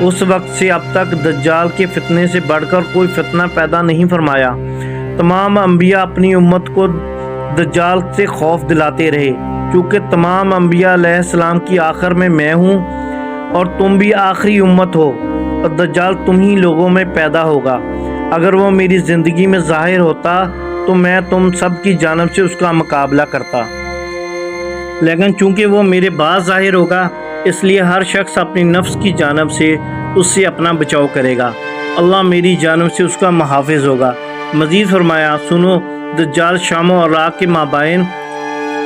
اس وقت سے اب تک دجال کے فتنے سے بڑھ کر کوئی فتنہ پیدا نہیں فرمایا۔ تمام انبیاء اپنی امت کو دجال سے خوف دلاتے رہے، چونکہ تمام انبیاء علیہ السلام کی آخر میں ہوں اور تم بھی آخری امت ہو، اور دجال تم ہی لوگوں میں پیدا ہوگا۔ اگر وہ میری زندگی میں ظاہر ہوتا تو میں تم سب کی جانب سے اس کا مقابلہ کرتا، لیکن چونکہ وہ میرے بعد ظاہر ہوگا، اس لیے ہر شخص اپنی نفس کی جانب سے اس سے اپنا بچاؤ کرے گا۔ اللہ میری جانب سے اس کا محافظ ہوگا۔ مزید فرمایا، سنو، دجال شام و عراق کے مابین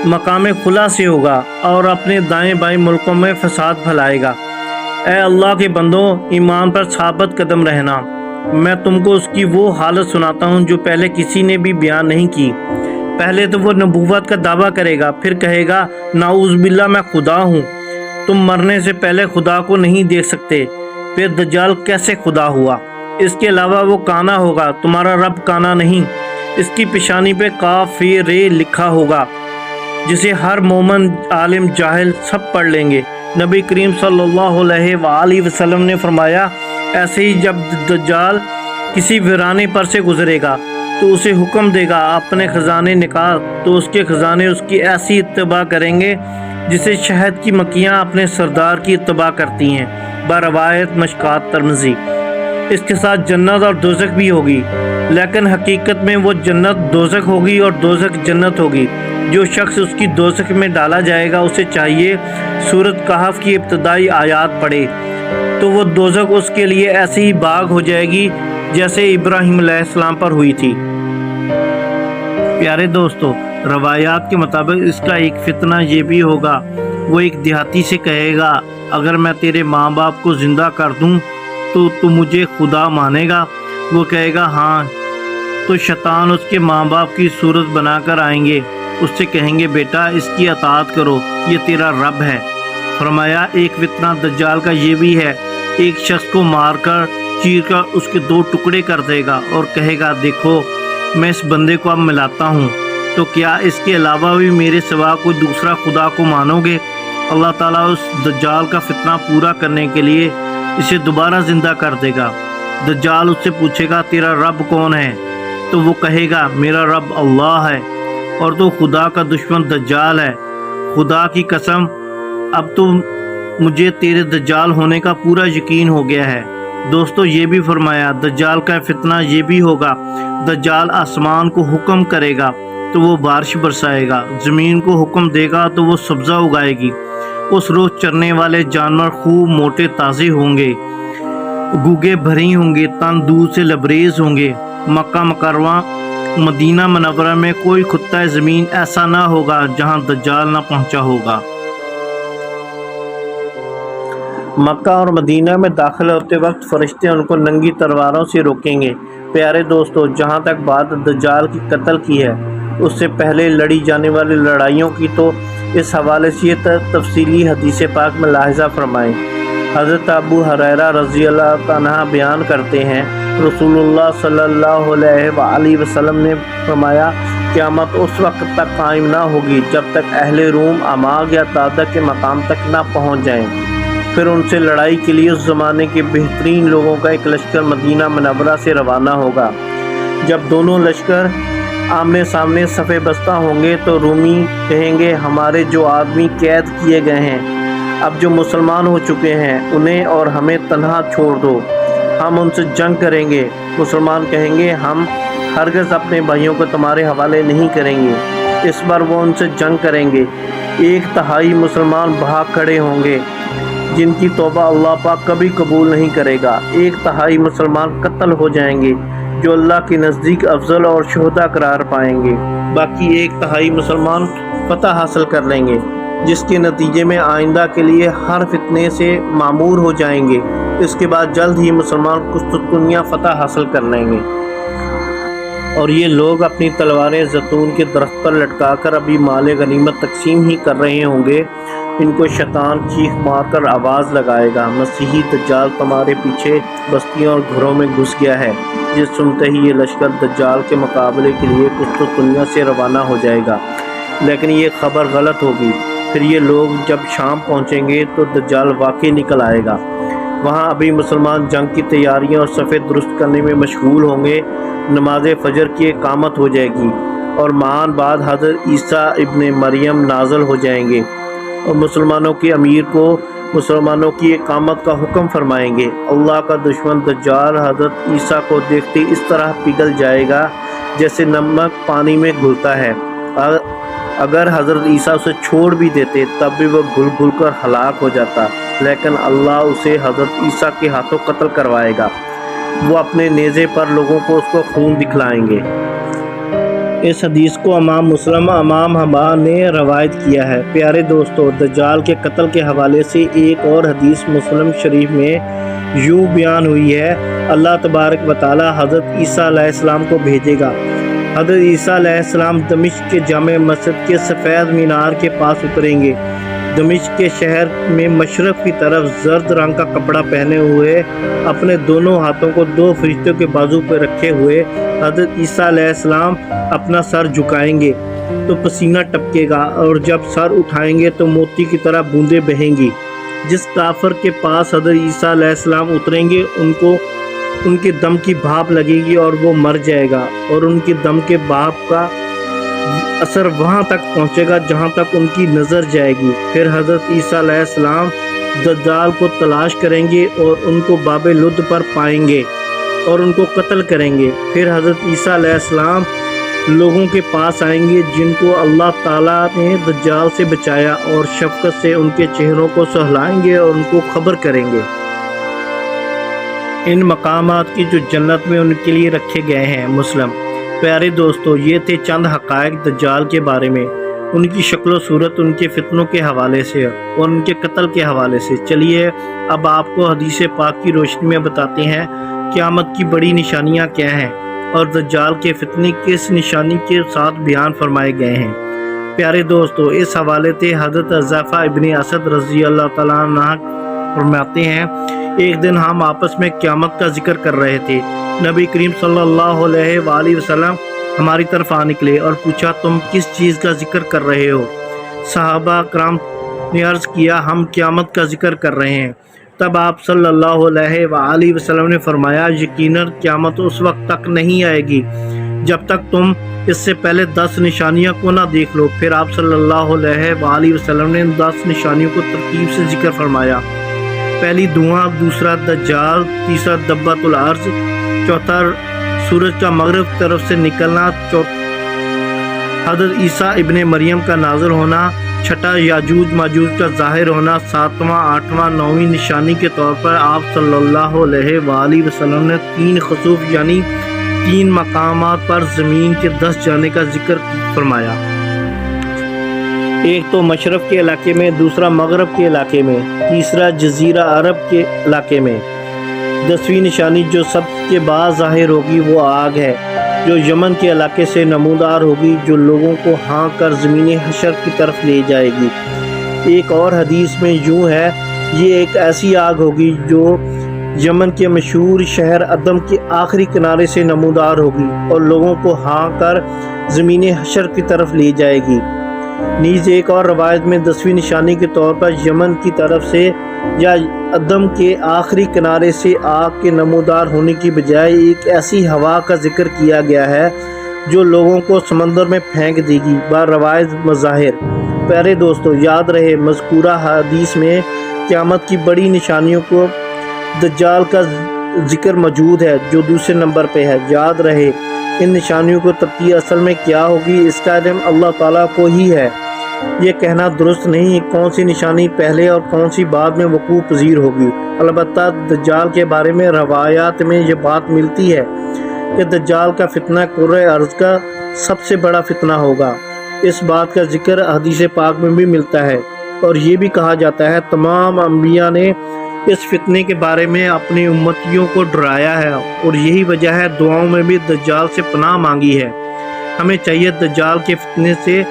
مقام خلا سے ہوگا اور اپنے دائیں بائیں ملکوں میں فساد پھیلائے گا۔ اے اللہ کے بندوں، ایمان پر ثابت قدم رہنا۔ میں تم کو اس کی وہ حالت سناتا ہوں جو پہلے کسی نے بھی بیان نہیں کی۔ پہلے تو وہ نبوت کا دعویٰ کرے گا، پھر کہے گا نعوذ باللہ میں خدا ہوں۔ تم مرنے سے پہلے خدا کو نہیں دیکھ سکتے، پھر دجال کیسے خدا ہوا؟ اس کے علاوہ وہ کانا ہوگا، تمہارا رب کانا نہیں۔ اس کی پیشانی پہ کاف رے لکھا ہوگا، جسے ہر مومن، عالم، جاہل سب پڑھ لیں گے۔ نبی کریم صلی اللہ علیہ وآلہ وسلم نے فرمایا، ایسے ہی جب دجال کسی ویرانے پر سے گزرے گا تو اسے حکم دے گا اپنے خزانے نکال، تو اس کے خزانے اس کی ایسی اتباع کریں گے جسے شہد کی مکھیاں اپنے سردار کی اتباع کرتی ہیں، بروایت مشکات ترمذی۔ اس کے ساتھ جنت اور دوزخ بھی ہوگی، لیکن حقیقت میں وہ جنت دوزخ ہوگی اور دوزخ جنت ہوگی۔ جو شخص اس کی دوزخ میں ڈالا جائے گا اسے چاہیے سورۃ کہف کی ابتدائی آیات پڑھے، تو وہ دوزخ اس کے لیے ایسے ہی باغ ہو جائے گی جیسے ابراہیم علیہ السلام پر ہوئی تھی۔ پیارے دوستو، روایات کے مطابق اس کا ایک فتنہ یہ بھی ہوگا، وہ ایک دیہاتی سے کہے گا اگر میں تیرے ماں باپ کو زندہ کر دوں تو مجھے خدا مانے گا؟ وہ کہے گا ہاں، تو شیطان اس کے ماں باپ کی صورت بنا کر آئیں گے، اس سے کہیں گے بیٹا اس کی اطاعت کرو، یہ تیرا رب ہے۔ فرمایا ایک فتنہ دجال کا یہ بھی ہے، ایک شخص کو مار کر چیر کر اس کے 2 ٹکڑے کر دے گا اور کہے گا دیکھو میں اس بندے کو اب ملاتا ہوں، تو کیا اس کے علاوہ بھی میرے سوا کوئی دوسرا خدا کو مانو گے؟ اللہ تعالیٰ اس دجال کا فتنہ پورا کرنے کے لیے اسے دوبارہ زندہ کر دے گا۔ دجال اس سے پوچھے گا تیرا رب کون ہے؟ تو وہ کہے گا میرا رب اللہ ہے، اور تو خدا کا دشمن دجال ہے۔ خدا کی قسم، اب تو مجھے تیرے دجال ہونے کا پورا یقین ہو گیا ہے۔ دوستو، یہ بھی فرمایا دجال کا فتنہ یہ بھی ہوگا، دجال آسمان کو حکم کرے گا تو وہ بارش برسائے گا، زمین کو حکم دے گا تو وہ سبزہ اگائے گی۔ اس روز چرنے والے جانور خوب موٹے تازے ہوں گے، گوگے بھری ہوں گے، تن دودھ سے لبریز ہوں گے۔ مکہ مکرمہ مدینہ منورہ میں کوئی خطہ زمین ایسا نہ ہوگا جہاں دجال نہ پہنچا ہوگا۔ مکہ اور مدینہ میں داخل ہوتے وقت فرشتے ان کو ننگی تلواروں سے روکیں گے۔ پیارے دوستو، جہاں تک بات دجال کی قتل کی ہے، اس سے پہلے لڑی جانے والی لڑائیوں کی، تو اس حوالے سے یہ تفصیلی حدیث پاک میں لاحظہ فرمائیں۔ حضرت ابو ہریرہ رضی اللہ عنہ بیان کرتے ہیں، رسول اللہ صلی اللہ علیہ وآلہ وسلم نے فرمایا قیامت اس وقت تک قائم نہ ہوگی جب تک اہل روم اماغ یا تادہ کے مقام تک نہ پہنچ جائیں۔ پھر ان سے لڑائی کے لیے اس زمانے کے بہترین لوگوں کا ایک لشکر مدینہ منورہ سے روانہ ہوگا۔ جب دونوں لشکر آمنے سامنے صفِ بستہ ہوں گے تو رومی کہیں گے ہمارے جو آدمی قید کیے گئے ہیں، اب جو مسلمان ہو چکے ہیں، انہیں اور ہمیں تنہا چھوڑ دو، ہم ان سے جنگ کریں گے۔ مسلمان کہیں گے ہم ہرگز اپنے بھائیوں کو تمہارے حوالے نہیں کریں گے۔ اس بار وہ ان سے جنگ کریں گے۔ 1/3 مسلمان بھاگ کھڑے ہوں گے جن کی توبہ اللہ پاک کبھی قبول نہیں کرے گا۔ 1/3 مسلمان قتل ہو جائیں گے جو اللہ کے نزدیک افضل اور شہداء قرار پائیں گے۔ باقی 1/3 مسلمان فتح حاصل کر لیں گے، جس کے نتیجے میں آئندہ کے لیے ہر فتنے سے معمور ہو جائیں گے۔ اس کے بعد جلد ہی مسلمان قسطنطنیہ فتح حاصل کر لیں گے، اور یہ لوگ اپنی تلواریں زیتون کے درخت پر لٹکا کر ابھی مال غنیمت تقسیم ہی کر رہے ہوں گے۔ ان کو شیطان چیخ مار کر آواز لگائے گا مسیحی دجال تمہارے پیچھے بستیوں اور گھروں میں گھس گیا ہے۔ جس سنتے ہی یہ لشکر دجال کے مقابلے کے لیے قسطنطنیہ سے روانہ ہو جائے گا، لیکن یہ خبر غلط ہوگی۔ پھر یہ لوگ جب شام پہنچیں گے تو دجال واقعی نکل آئے گا۔ وہاں ابھی مسلمان جنگ کی تیاریاں اور صفیں درست کرنے میں مشغول ہوں گے۔ نماز فجر کی اقامت ہو جائے گی اور مہان بعد حضرت عیسیٰ ابن مریم نازل ہو جائیں گے اور مسلمانوں کے امیر کو مسلمانوں کی اقامت کا حکم فرمائیں گے۔ اللہ کا دشمن دجال حضرت عیسیٰ کو دیکھتے اس طرح پگھل جائے گا جیسے نمک پانی میں گھلتا ہے۔ اگر حضرت عیسیٰ اسے چھوڑ بھی دیتے تب بھی وہ گھل گھل کر ہلاک ہو جاتا، لیکن اللہ اسے حضرت عیسیٰ کے ہاتھوں قتل کروائے گا۔ وہ اپنے نیزے پر لوگوں کو اس کو خون دکھلائیں گے۔ اس حدیث کو امام مسلم امام حماد نے روایت کیا ہے۔ پیارے دوستو، دجال کے قتل کے حوالے سے ایک اور حدیث مسلم شریف میں یوں بیان ہوئی ہے، اللہ تبارک و تعالی حضرت عیسیٰ علیہ السلام کو بھیجے گا۔ حضرت عیسیٰ علیہ السلام دمشق کے جامع مسجد کے سفید مینار کے پاس اتریں گے۔ دمشق کے شہر میں مشرق کی طرف زرد رنگ کا کپڑا پہنے ہوئے، اپنے دونوں ہاتھوں کو دو فرشتوں کے بازو پر رکھے ہوئے حضرت عیسیٰ علیہ السلام اپنا سر جھکائیں گے تو پسینہ ٹپکے گا، اور جب سر اٹھائیں گے تو موتی کی طرح بوندیں بہیں گی۔ جس کافر کے پاس حضرت عیسیٰ علیہ السلام اتریں گے ان کے دم کی بھاپ لگے گی اور وہ مر جائے گا، اور ان کے دم کے بھاپ کا اثر وہاں تک پہنچے گا جہاں تک ان کی نظر جائے گی۔ پھر حضرت عیسیٰ علیہ السلام دجال کو تلاش کریں گے اور ان کو باب لد پر پائیں گے اور ان کو قتل کریں گے۔ پھر حضرت عیسیٰ علیہ السلام لوگوں کے پاس آئیں گے جن کو اللہ تعالیٰ نے دجال سے بچایا، اور شفقت سے ان کے چہروں کو سہلائیں گے اور ان کو خبر کریں گے ان مقامات کی جو جنت میں ان کے لیے رکھے گئے ہیں۔ مسلم۔ پیارے دوستو، یہ تھے چند حقائق دجال کے بارے میں، ان کی شکل و صورت، ان کے فتنوں کے حوالے سے اور ان کے قتل کے حوالے سے۔ چلیے اب آپ کو حدیث پاک کی روشنی میں بتاتے ہیں قیامت کی بڑی نشانیاں کیا ہیں اور دجال کے فتنے کس نشانی کے ساتھ بیان فرمائے گئے ہیں۔ پیارے دوستو، اس حوالے سے حضرت حذیفہ ابن اسد رضی اللہ تعالیٰ عنہ فرماتے ہیں، ایک دن ہم آپس میں قیامت کا ذکر کر رہے تھے، نبی کریم صلی اللہ علیہ وآلہ وسلم ہماری طرف آ نکلے اور پوچھا، تم کس چیز کا ذکر کر رہے ہو؟ صحابہ کرام نے عرض کیا، ہم قیامت کا ذکر کر رہے ہیں۔ تب آپ صلی اللہ علیہ وآلہ وسلم نے فرمایا، یقیناً قیامت اس وقت تک نہیں آئے گی جب تک تم اس سے پہلے 10 نشانیاں کو نہ دیکھ لو۔ پھر آپ صلی اللہ علیہ وآلہ وسلم نے 10 نشانیوں کو ترتیب سے ذکر فرمایا۔ پہلی دھواں، دوسرا دجال، تیسرا دبۃ الارض، چوتھا سورج کا مغرب کی طرف سے نکلنا، حضرت عیسیٰ ابن مریم کا نازل ہونا، چھٹا یاجوج ماجوج کا ظاہر ہونا، ساتواں، آٹھواں، نویں نشانی کے طور پر آپ صلی اللہ علیہ وآلہ وسلم نے 3 خسوف یعنی 3 مقامات پر زمین کے دھس جانے کا ذکر فرمایا۔ ایک تو مشرق کے علاقے میں، دوسرا مغرب کے علاقے میں، تیسرا جزیرہ عرب کے علاقے میں۔ 10ویں نشانی جو سب کے بعد ظاہر ہوگی وہ آگ ہے جو یمن کے علاقے سے نمودار ہوگی، جو لوگوں کو ہانک کر زمین حشر کی طرف لے جائے گی۔ ایک اور حدیث میں یوں ہے، یہ ایک ایسی آگ ہوگی جو یمن کے مشہور شہر عدم کے آخری کنارے سے نمودار ہوگی اور لوگوں کو ہانک کر زمین حشر کی طرف لے جائے گی۔ نیز ایک اور روایت میں 10ویں نشانی کے طور پر یمن کی طرف سے یا عدم کے آخری کنارے سے آگ کے نمودار ہونے کی بجائے ایک ایسی ہوا کا ذکر کیا گیا ہے جو لوگوں کو سمندر میں پھینک دے گی با روایت مظاہر۔ پیارے دوستو، یاد رہے مذکورہ حدیث میں قیامت کی بڑی نشانیوں کو دجال کا ذکر موجود ہے جو دوسرے نمبر پہ ہے۔ یاد رہے ان نشانیوں کو تبدیل اصل میں کیا ہوگی اس کا علم اللہ تعالیٰ کو ہی ہے۔ یہ کہنا درست نہیں کون سی نشانی پہلے اور کون سی بعد میں وقوع پذیر ہوگی۔ البتہ دجال کے بارے میں روایات میں یہ بات ملتی ہے کہ دجال کا فتنہ کرۂ ارض کا سب سے بڑا فتنہ ہوگا۔ اس بات کا ذکر حدیث پاک میں بھی ملتا ہے، اور یہ بھی کہا جاتا ہے تمام انبیاء نے اس فتنے کے بارے میں اپنی امتیوں کو ڈرایا ہے، اور یہی وجہ ہے دعاؤں میں بھی دجال سے پناہ مانگی ہے۔ ہمیں چاہیے دجال کے فتنے سے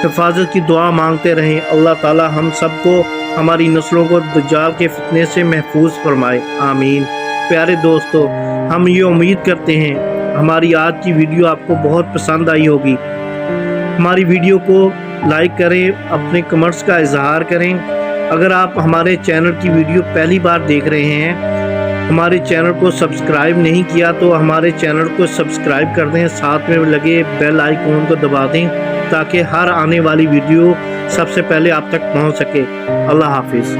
حفاظت کی دعا مانگتے رہیں۔ اللہ تعالی ہم سب کو، ہماری نسلوں کو دجال کے فتنے سے محفوظ فرمائے، آمین۔ پیارے دوستو، ہم یہ امید کرتے ہیں ہماری آج کی ویڈیو آپ کو بہت پسند آئی ہوگی۔ ہماری ویڈیو کو لائک کریں، اپنے کمنٹس کا اظہار کریں، اگر آپ ہمارے چینل کی ویڈیو پہلی بار دیکھ رہے ہیں، ہمارے چینل کو سبسکرائب نہیں کیا تو ہمارے چینل کو سبسکرائب کر دیں، ساتھ میں لگے بیل آئیکن کو دبا دیں تاکہ ہر آنے والی ویڈیو سب سے پہلے آپ تک پہنچ سکے۔ اللہ حافظ۔